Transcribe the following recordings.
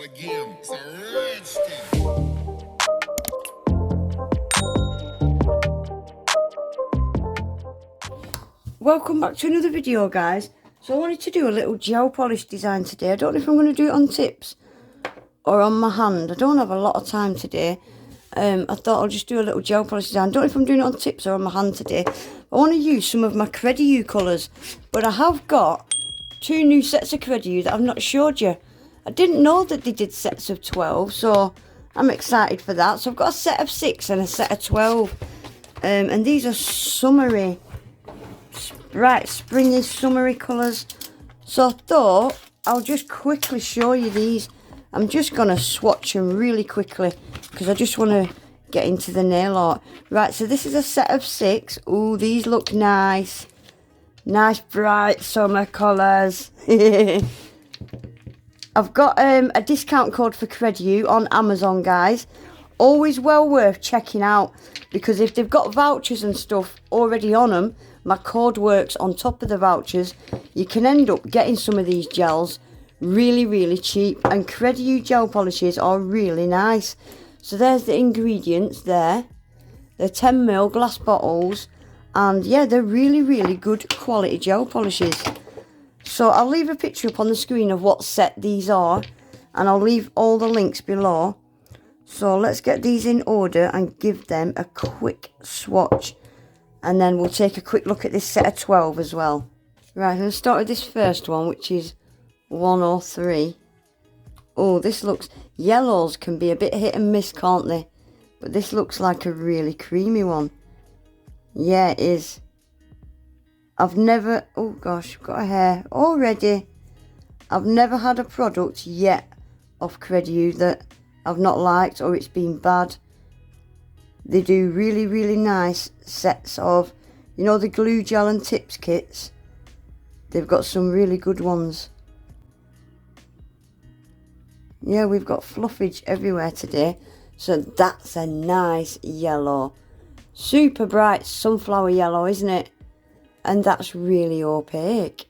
again. It's a rich thing. Welcome back to another video, guys. So I wanted to do a little gel polish design today. I don't know if I'm going to do it on tips or on my hand. I don't have a lot of time today. I thought I'll just do a little gel polish design. I don't know if I'm doing it on tips or on my hand today. I want to use some of my Kredioo colours. But I have got 2 new sets of Kredioo that I've not showed you. I didn't know that they did sets of 12, so I'm excited for that. So I've got a set of 6 and a set of 12. And these are summery, bright springy summery colours. So I thought I'll just quickly show you these. I'm just going to swatch them really quickly because I just want to get into the nail art. Right, so this is a set of 6. Ooh, these look nice. Nice bright summer colours. I've got a discount code for Kredioo on Amazon, guys. Always well worth checking out because if they've got vouchers and stuff already on them, my code works on top of the vouchers. You can end up getting some of these gels really, really cheap. And Kredioo gel polishes are really nice. So there's the ingredients there. They're 10ml glass bottles. And yeah, they're really, really good quality gel polishes. So I'll leave a picture up on the screen of what set these are. And I'll leave all the links below. So let's get these in order and give them a quick swatch. And then we'll take a quick look at this set of 12 as well. Right, I'm going to start with this first one, which is 103. Oh, this looks... Yellows can be a bit hit and miss, can't they? But this looks like a really creamy one. Yeah, it is. I've never... Oh, gosh, I've got a hair already. I've never had a product yet off Kredioo that I've not liked or it's been bad. They do really, really nice sets of, you know, the glue gel and tips kits. They've got some really good ones. Yeah, we've got fluffage everywhere today. So that's a nice yellow. Super bright sunflower yellow, isn't it? And that's really opaque.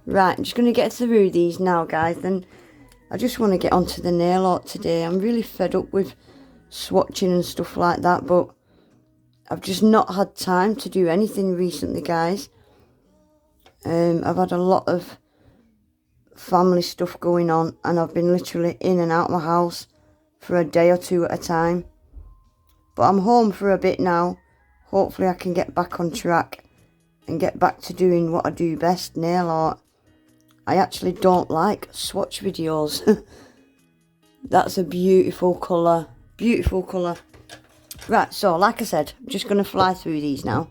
Right, I'm just going to get through these now, guys. Then I just want to get onto the nail art today. I'm really fed up with swatching and stuff like that, but I've just not had time to do anything recently, guys. I've had a lot of family stuff going on and I've been literally in and out of my house for a day or 2 at a time. But I'm home for a bit now. Hopefully I can get back on track and get back to doing what I do best, nail art. I actually don't like swatch videos. That's a beautiful colour. Beautiful colour. Right, so like I said, I'm just going to fly through these now.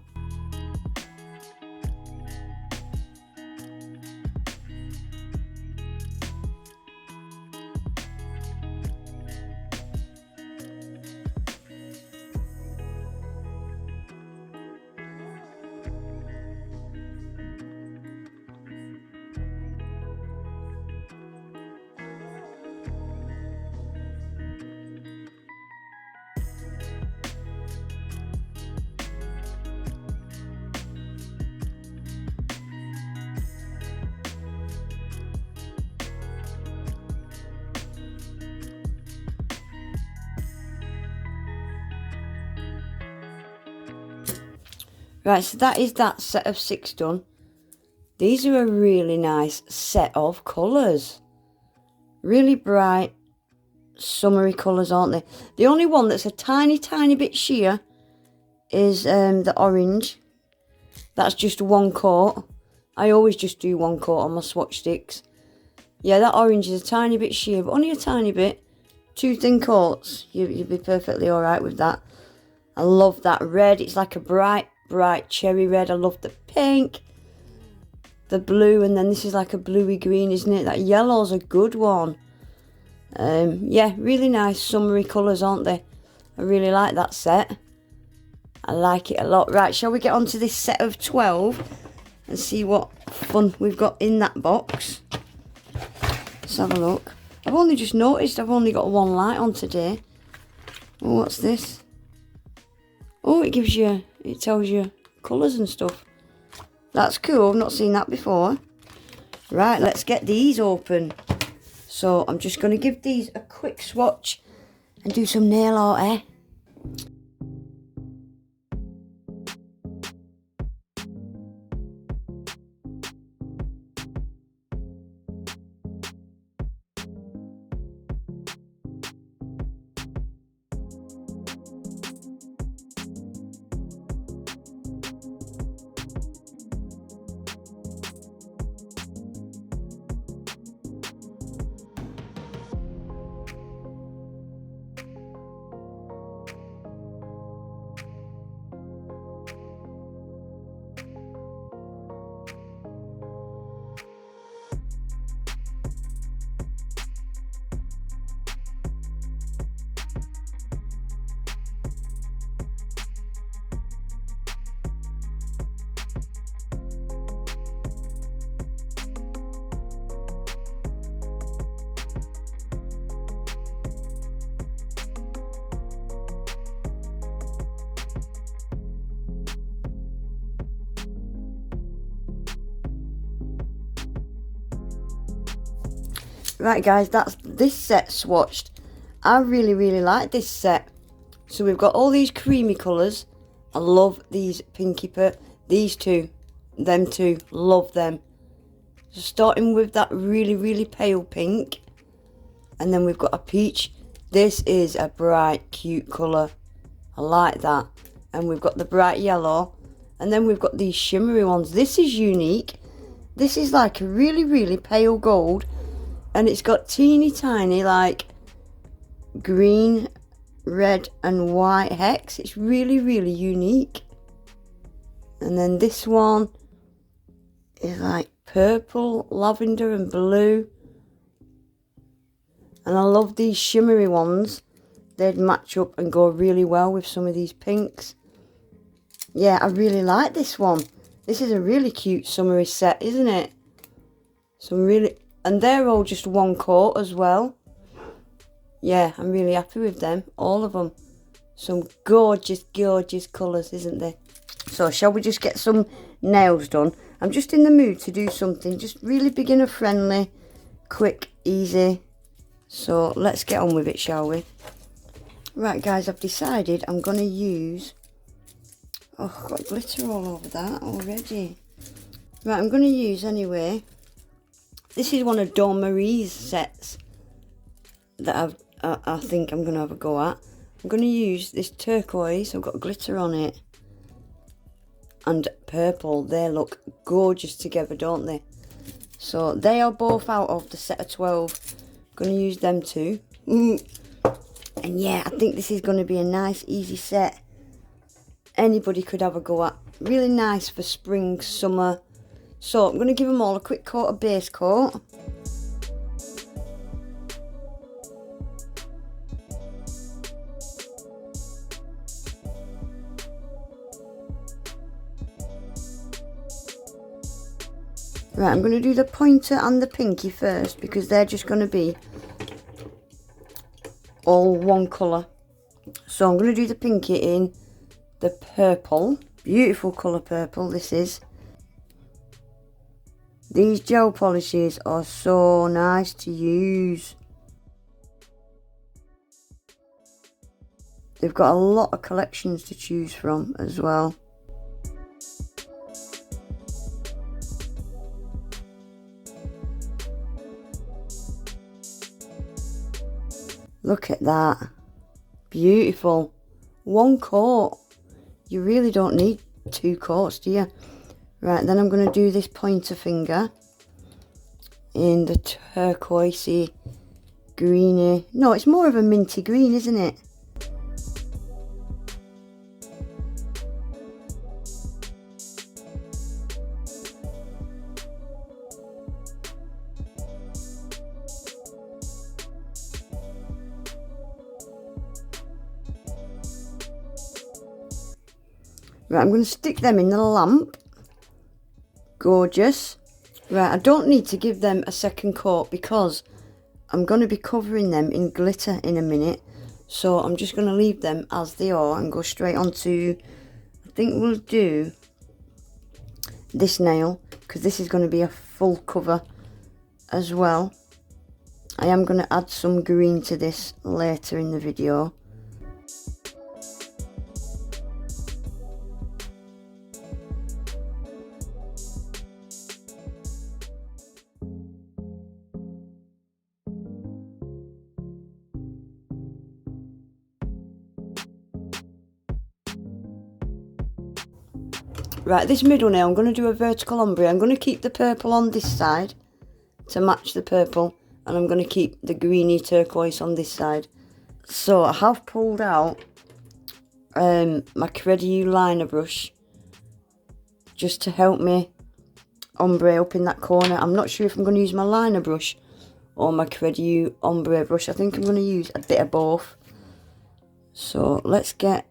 Right, so that is that set of 6 done. These are a really nice set of colours. Really bright, summery colours, aren't they? The only one that's a tiny, tiny bit sheer is the orange. That's just 1 coat. I always just do 1 coat on my swatch sticks. Yeah, that orange is a tiny bit sheer, but only a tiny bit. 2 thin coats. You'd be perfectly alright with that. I love that red. It's like a bright cherry red. I love the pink, the blue, and then this is like a bluey green, isn't it? That yellow's a good one. Yeah, really nice summery colours, aren't they? I really like that set. I like it a lot. Right, shall we get on to this set of 12 and see what fun we've got in that box? Let's have a look. I've only just noticed I've only got 1 light on today. Oh, what's this? Oh, it tells you colours and stuff. That's cool, I've not seen that before. Right, let's get these open. So I'm just going to give these a quick swatch and do some nail art, eh? Right guys, that's this set swatched. I really like this set. So we've got all these creamy colours. I love these pinky these two, them two, love them. So starting with that really pale pink, and then we've got a peach. This is a bright cute colour, I like that. And we've got the bright yellow, and then we've got these shimmery ones. This is unique. This is like a really pale gold, and it's got teeny tiny like green, red and white hex. It's really unique. And then this one is like purple, lavender and blue. And I love these shimmery ones. They'd match up and go really well with some of these pinks. Yeah, I really like this one. This is a really cute summery set, isn't it? And they're all just one coat as well. Yeah, I'm really happy with them, all of them. Some gorgeous colours, isn't there? So shall we just get some nails done? I'm just in the mood to do something just really beginner friendly, quick, easy. So let's get on with it, shall we? Right guys, I've decided I'm going to use... Oh, I've got glitter all over that already. Right, I'm going to use anyway. This is one of Dawn Marie's sets that I think I'm going to have a go at. I'm going to use this turquoise. I've got glitter on it. And purple. They look gorgeous together, don't they? So they are both out of the set of 12. I'm going to use them too. And yeah, I think this is going to be a nice, easy set. Anybody could have a go at. Really nice for spring, summer. So I'm going to give them all a quick coat of base coat. Right, I'm going to do the pointer and the pinky first because they're just going to be all one colour. So I'm going to do the pinky in the purple. Beautiful colour purple this is. These gel polishes are so nice to use. They've got a lot of collections to choose from as well. Look at that. Beautiful. One coat. You really don't need two coats, do you? Right, then I'm going to do this pointer finger in the turquoisey, greeny. No, it's more of a minty green, isn't it? Right, I'm going to stick them in the lamp. Gorgeous. Right, I don't need to give them a second coat because I'm going to be covering them in glitter in a minute. So I'm just going to leave them as they are and go straight on to, I think we'll do this nail because this is going to be a full cover as well. I am going to add some green to this later in the video. Right, this middle nail, I'm going to do a vertical ombre. I'm going to keep the purple on this side to match the purple, and I'm going to keep the greeny turquoise on this side. So I have pulled out my Kredioo liner brush just to help me ombre up in that corner. I'm not sure if I'm going to use my liner brush or my Kredioo ombre brush. I think I'm going to use a bit of both. So let's get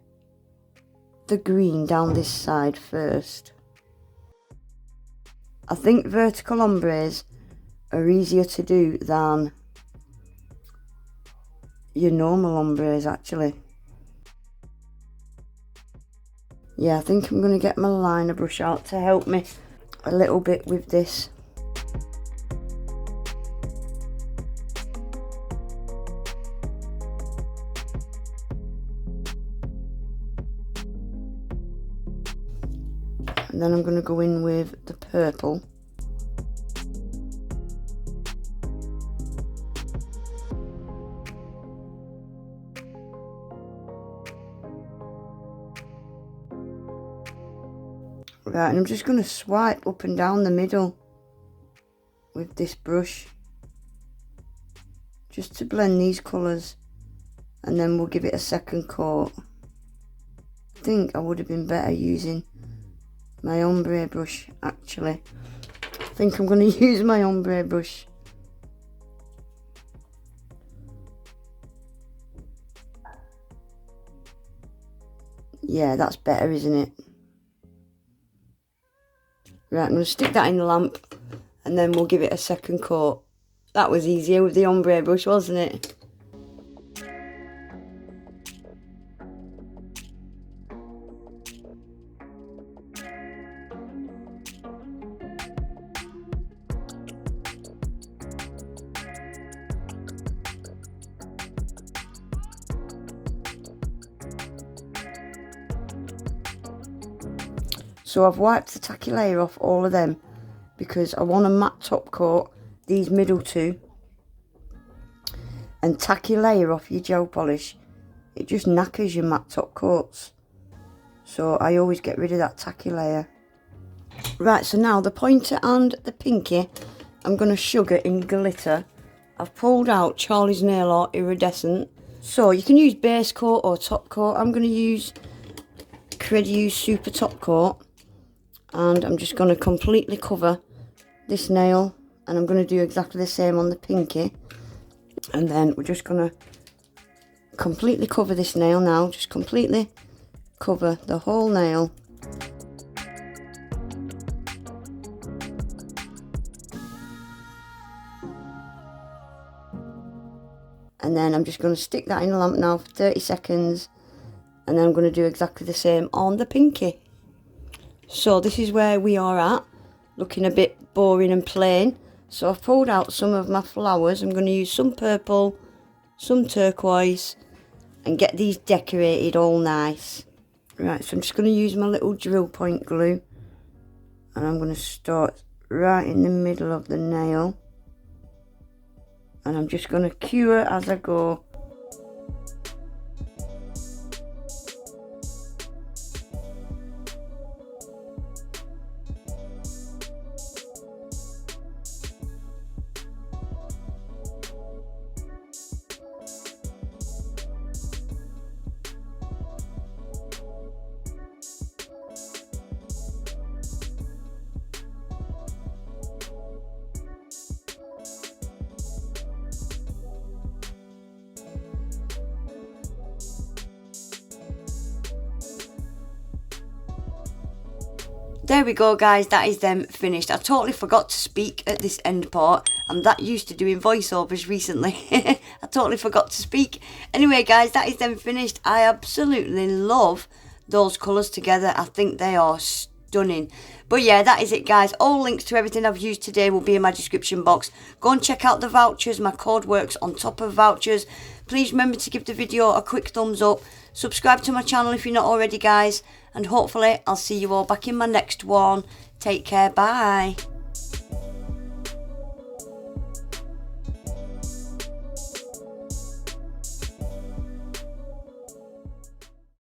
the green down this side first. I think vertical ombres are easier to do than your normal ombres actually. Yeah, I think I'm going to get my liner brush out to help me a little bit with this. And then I'm going to go in with the purple. Right, and I'm just going to swipe up and down the middle with this brush, just to blend these colours, and then we'll give it a second coat. I think I would have been better using my ombre brush actually. I think I'm going to use my ombre brush. Yeah, that's better, isn't it? Right, I'm going to stick that in the lamp and then we'll give it a second coat. That was easier with the ombre brush, wasn't it? So I've wiped the tacky layer off all of them because I want a matte top coat, these middle two, and tacky layer off your gel polish. It just knackers your matte top coats. So I always get rid of that tacky layer. Right, so now the pointer and the pinky, I'm going to sugar in glitter. I've pulled out Charlie's Nail Art Iridescent. So you can use base coat or top coat. I'm going to use Kredioo Super Top Coat. And I'm just going to completely cover this nail, and I'm going to do exactly the same on the pinky. And then we're just going to completely cover this nail now, just completely cover the whole nail. And then I'm just going to stick that in the lamp now for 30 seconds, and then I'm going to do exactly the same on the pinky. So this is where we are at, looking a bit boring and plain. So I've pulled out some of my flowers. I'm going to use some purple, some turquoise, and get these decorated all nice. Right, so I'm just going to use my little drill point glue, and I'm going to start right in the middle of the nail, and I'm just going to cure as I go. There we go guys, that is them finished. I totally forgot to speak at this end part. I'm that used to doing voiceovers recently. I totally forgot to speak. Anyway guys, that is them finished. I absolutely love those colours together. I think they are stunning. But yeah, that is it, guys. All links to everything I've used today will be in my description box. Go and check out the vouchers. My code works on top of vouchers. Please remember to give the video a quick thumbs up. Subscribe to my channel if you're not already, guys. And hopefully I'll see you all back in my next one. Take care. Bye.